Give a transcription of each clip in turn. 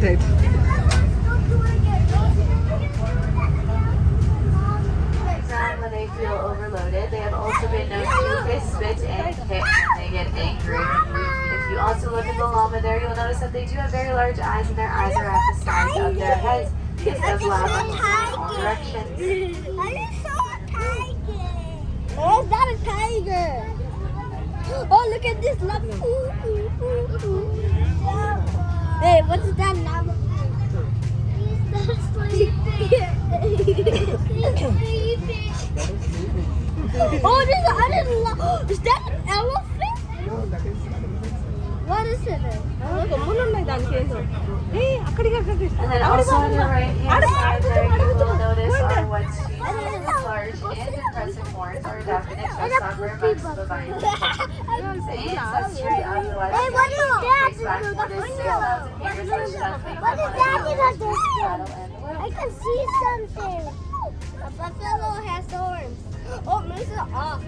right. When they feel overloaded, they have also been known to hiss, spit, and kick when they get angry. If you also look at the llama there, you'll notice that they do have very large eyes, and their eyes are at the sides of their heads. This does allow them to see in all directions. I saw a tiger. Oh, is that a tiger? Oh, look at this llama. Hey, what is that llama? Oh, this is another llama. Is that an elephant? No, that is What is it? And then also on your right hand side there, you will notice are what's large and impressive horns are definite showstopper amongst the vines. The ancestry of the Hey, what is that? trace back more than 6,000 years, which does make What them is one that of in the the oldest distance? cattle in the world. I can see something. A buffalo has horns. Oh, there's an ox.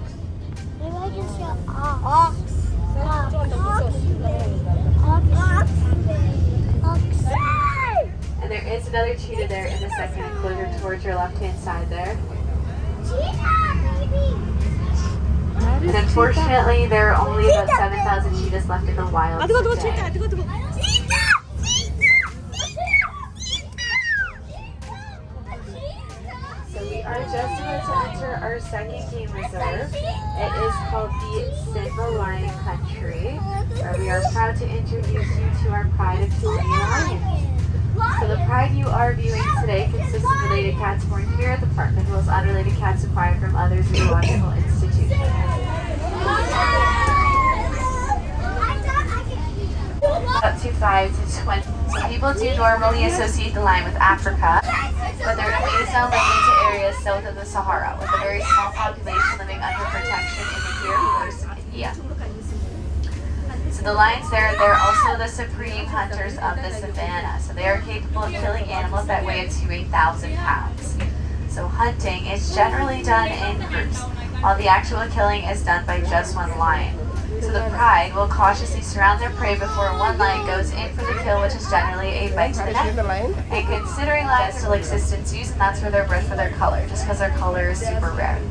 Maybe I can see an ox. Ox. And there is another cheetah there in the second enclosure towards your left-hand side there. Cheetah, baby. And unfortunately, there are only about 7,000 cheetahs left in the wild today. So we are just about to enter our second game reserve. It is called the Simba Lion Country, where we are proud to introduce you to our pride of Kiwi lions. So the pride you are viewing today consists of related cats born here at the park, as well as unrelated cats acquired from other zoological institutions. Up to 5 to 20. So people do normally associate the lion with Africa, but their domains now limit to areas south of the Sahara, with a very small population living under protection in the here worse India. So the lions there, they're also the supreme hunters of the savannah. So they are capable of killing animals that weigh up to 8,000 pounds. So hunting is generally done in groups, while the actual killing is done by just one lion. So the pride will cautiously surround their prey before one lion goes in for the kill, which is generally a bite to the neck. And considering lions still exist in zoos, and that's where they're bred for their color, just because their color is super rare.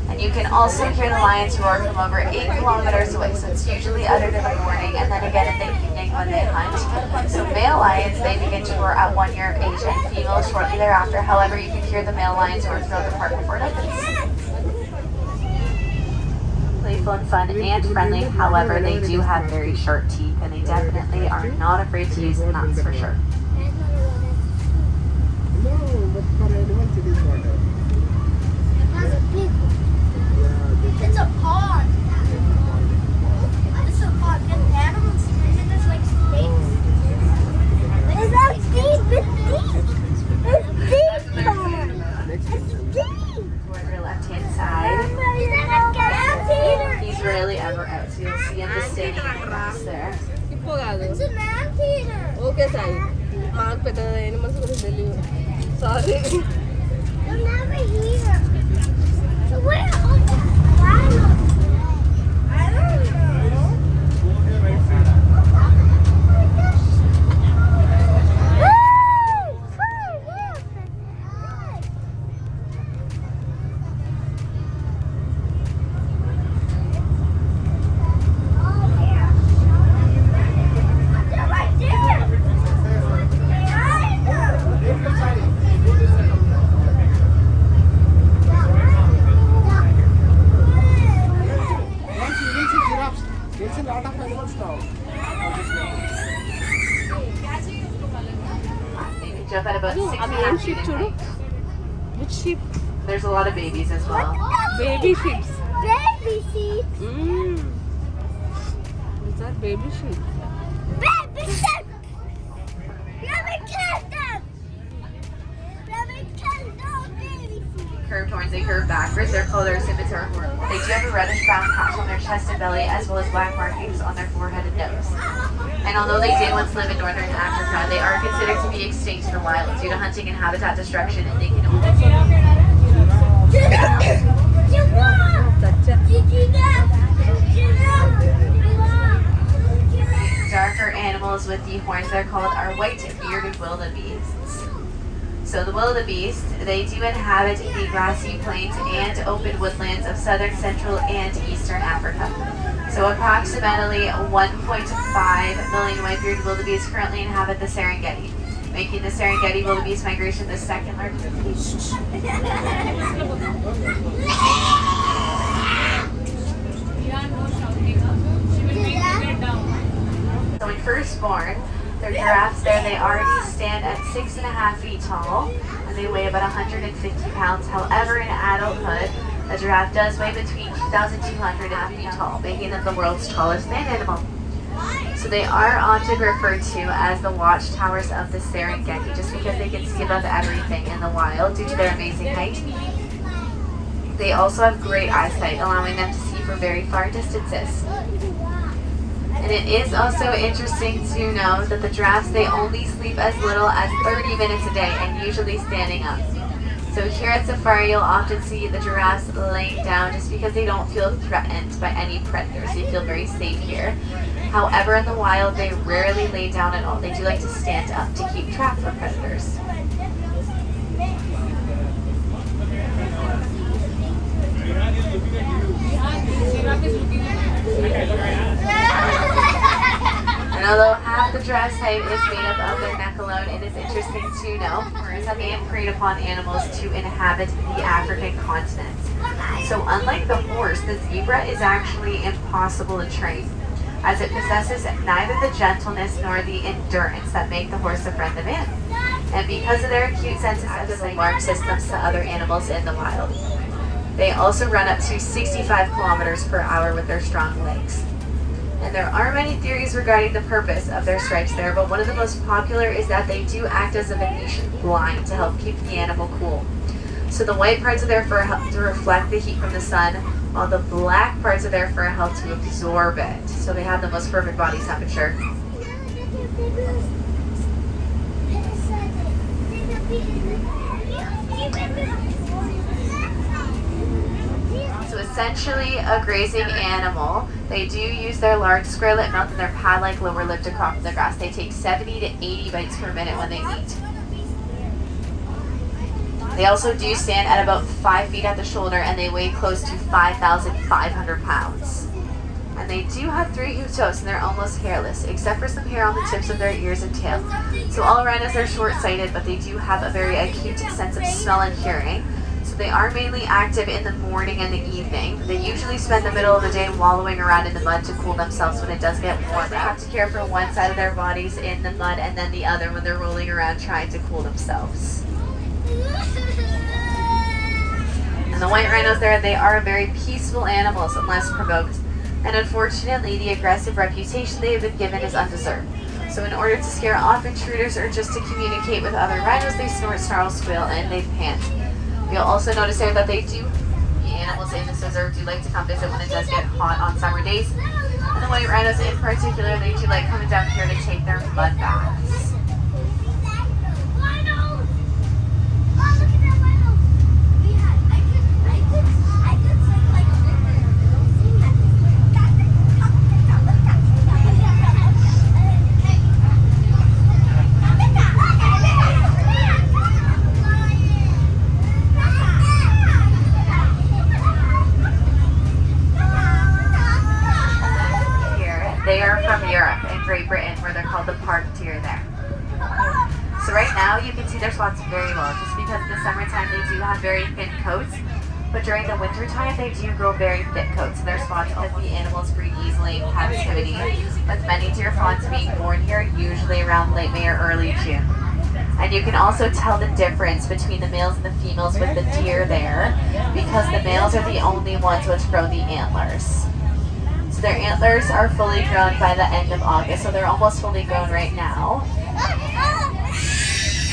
And you can also hear the lions roar from over 8 kilometers away, so it's usually uttered in the morning and then again in the evening when they hunt. So male lions, they begin to roar at 1 year of age, and females shortly thereafter. However, you can hear the male lions roar throughout the park before it opens. Playful and fun and friendly, however, they do have very sharp teeth, and they definitely are not afraid to use them, that's for sure. No, but for animals it is water. That's a big one. It's a pond. It's a pond. And animals, and there's like snakes. Is that deep? It's deep. It's deep pond. It's deep. Toward your left-hand side. Is that a cat? He's rarely ever out, so you'll see him just standing in the grass there. It's an anteater. Okay, sorry. Mark better animals will tell you. Sorry. They're never here. So where are they? I don't know. There's a lot of animals now. You can jump at about 6.5 feet in height. Which sheep? There's a lot of babies as well. Baby sheep. Baby sheep. These are baby sheep. Baby sheep. Let me kill them. Let me kill those baby sheep. Curved horns, they curve backwards. They're called their scimitar horns. They do have a reddish brown patch on their chest and belly, as well as black markings on their forehead and nose. And although they did once live in northern Africa, they are considered to be extinct in the wild due to hunting and habitat destruction, and they can only darker animals with the horns that are called are white-bearded wildebeests. So the wildebeest, they do inhabit the grassy plains and open woodlands of southern, central, and eastern Africa. So approximately 1.5 million white-bearded wildebeest currently inhabit the Serengeti, making the Serengeti wildebeest migration the second largest. So when first born, they're giraffes there, they already stand at 6.5 feet tall, and they weigh about 150 pounds. However, in adulthood, a giraffe does weigh between 2,200 feet tall, making them the world's tallest land animal. So they are often referred to as the watchtowers of the Serengeti, just because they can see above everything in the wild due to their amazing height. They also have great eyesight, allowing them to see for very far distances. And it is also interesting to know that the giraffes, they only sleep as little as 30 minutes a day, and usually standing up. So here at safari, you'll often see the giraffes laying down just because they don't feel threatened by any predators. They feel very safe here. However, in the wild, they rarely lay down at all. They do like to stand up to keep track for predators. And although half the giraffe's height is made up of their neck alone, it is interesting to know that they have preyed upon animals to inhabit the African continent. So unlike the horse, the zebra is actually impossible to train, as it possesses neither the gentleness nor the endurance that make the horse a friend of man. And because of their acute senses of alarm systems to other animals in the wild. They also run up to 65 kilometers per hour with their strong legs. And there are many theories regarding the purpose of their stripes there, but one of the most popular is that they do act as a Venetian blind to help keep the animal cool. So the white parts of their fur help to reflect the heat from the sun, while the black parts of their fur help to absorb it. So they have the most perfect body temperature. So essentially a grazing animal. They do use their large square-lipped mouth and their pad-like lower lip to crop the grass. They take 70 to 80 bites per minute when they eat. They also do stand at about 5 feet at the shoulder, and they weigh close to 5,500 pounds. And they do have 3 hoofed toes, and they're almost hairless, except for some hair on the tips of their ears and tail. So all around us, they're short-sighted, but they do have a very acute sense of smell and hearing. So they are mainly active in the morning and the evening. They usually spend the middle of the day wallowing around in the mud to cool themselves when it does get warm. They have to care for one side of their bodies in the mud and then the other when they're rolling around trying to cool themselves. And the white rhinos there, they are very peaceful animals unless provoked. And unfortunately, the aggressive reputation they have been given is undeserved. So in order to scare off intruders or just to communicate with other rhinos, they snort, snarl, squeal, and they pant. You'll also notice there that the animals in this reserve do like to come visit when it does get hot on summer days. And the white rhinos in particular, they do like coming down here to take their mud baths. They are from Europe and Great Britain, where they're called the park deer there. So right now you can see their spots very well, just because in the summertime they do have very thin coats, but during the winter time they do grow very thick coats in their spots because the animals breed easily in captivity, with many deer fawns being born here usually around late May or early June. And you can also tell the difference between the males and the females with the deer there, because the males are the only ones which grow the antlers. So their antlers are fully grown by the end of August, so they're almost fully grown right now.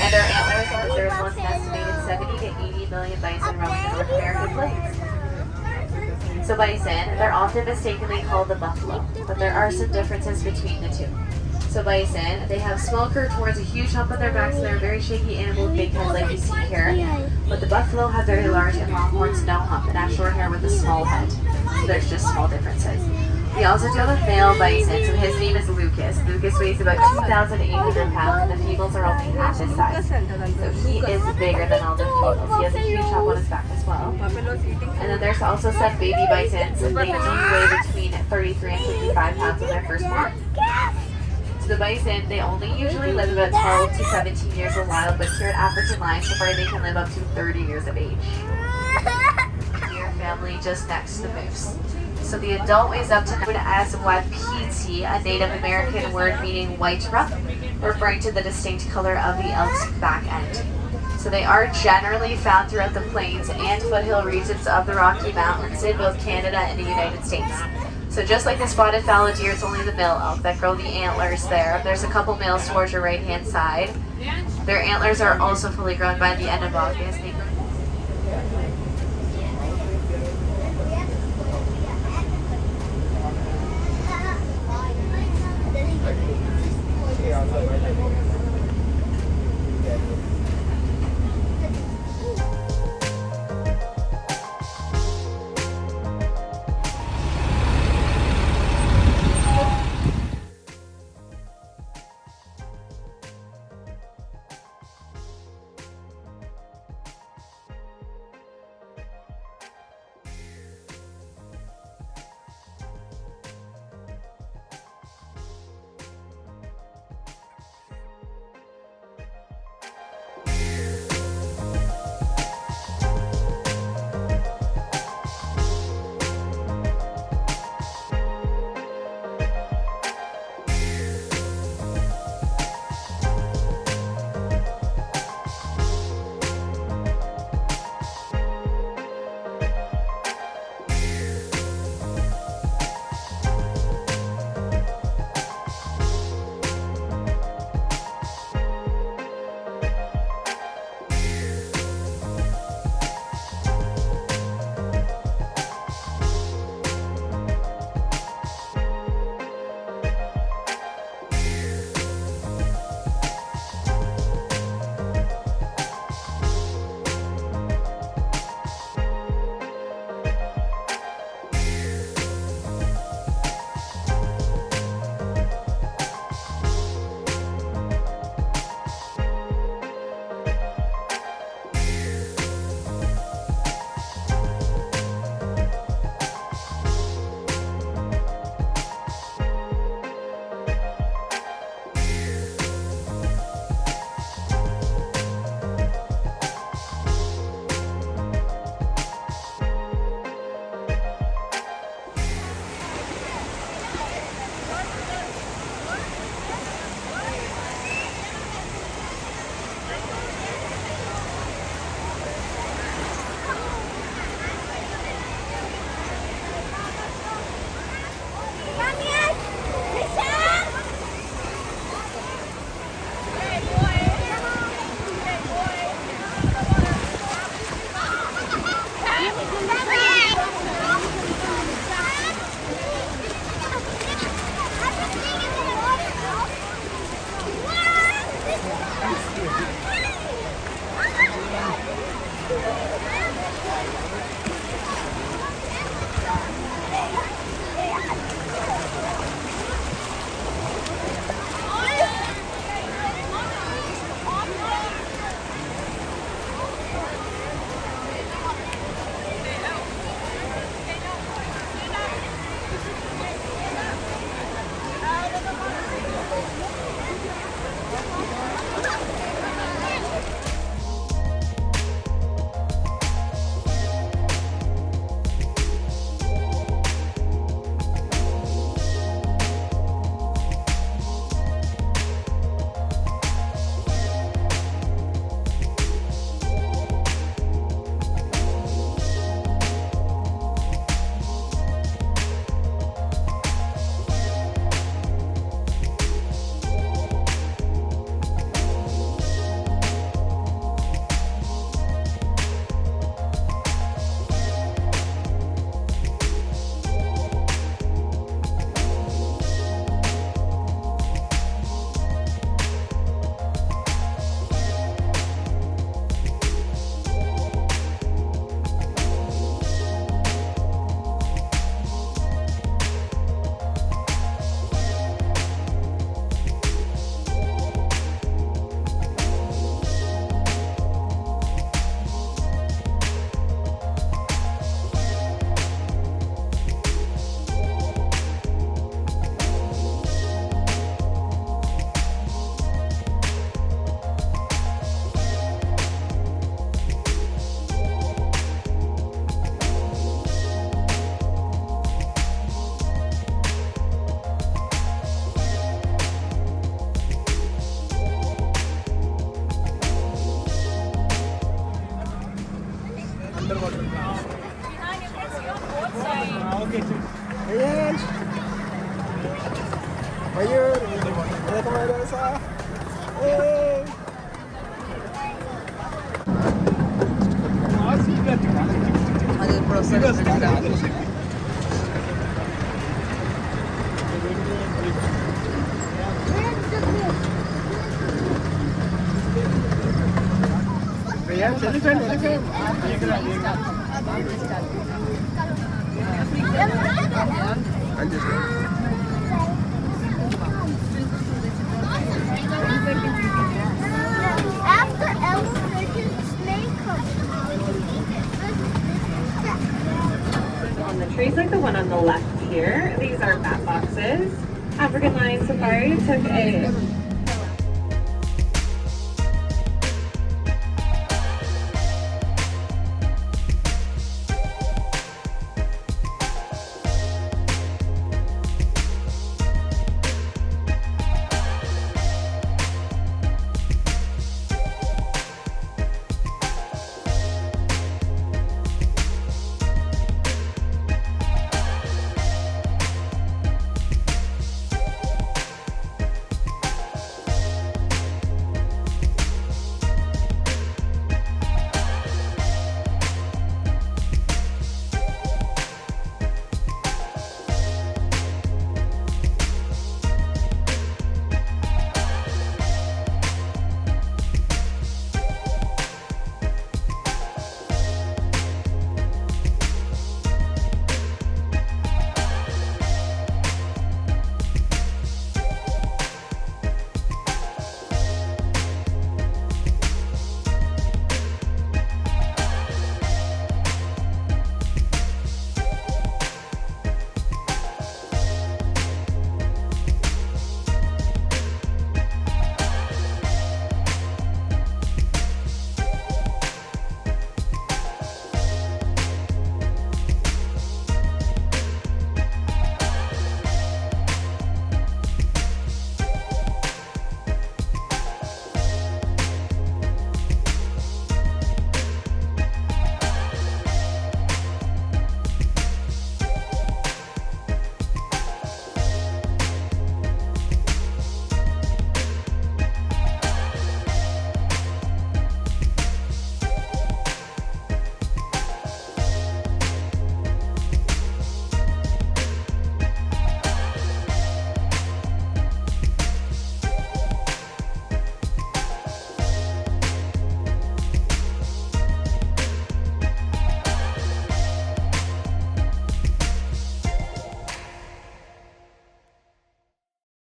And their antlers are observed on an estimated 70 to 80 million bison roaming the North American plains. So bison, they're often mistakenly called the buffalo, but there are some differences between the two. So bison, they have small curved horns, a huge hump on their backs, and they're a very shaky animal with big heads like you see here. But the buffalo have very large and long horns, no hump, and have short hair with a small head. So there's just small differences. We also do have a male bison, so his name is Lucas. Lucas weighs about 2,800 pounds, and the females are only half his size. So he is bigger than all the females. He has a huge hump on his back as well. Buffalo's eating. And then there's also some baby bisons. They do weigh between 33 and 55 pounds when they're first born. So the bison, they only usually live about 12 to 17 years in wild, but here at African Lion Safari, they can live up to 30 years of age. Deer family just next to the moose. So the adult weighs up to known as wapiti, a Native American word meaning white ruff, referring to the distinct color of the elk's back end. So they are generally found throughout the plains and foothill regions of the Rocky Mountains in both Canada and the United States. So just like the spotted fallow deer, it's only the male elk that grow the antlers there. There's a couple males towards your right hand side. Their antlers are also fully grown by the end of August. అది ఇప్పుడు వస్తుంది. After elephant, snake comes. On the trees like the one on the left here, these are bat boxes. African Lion Safari took a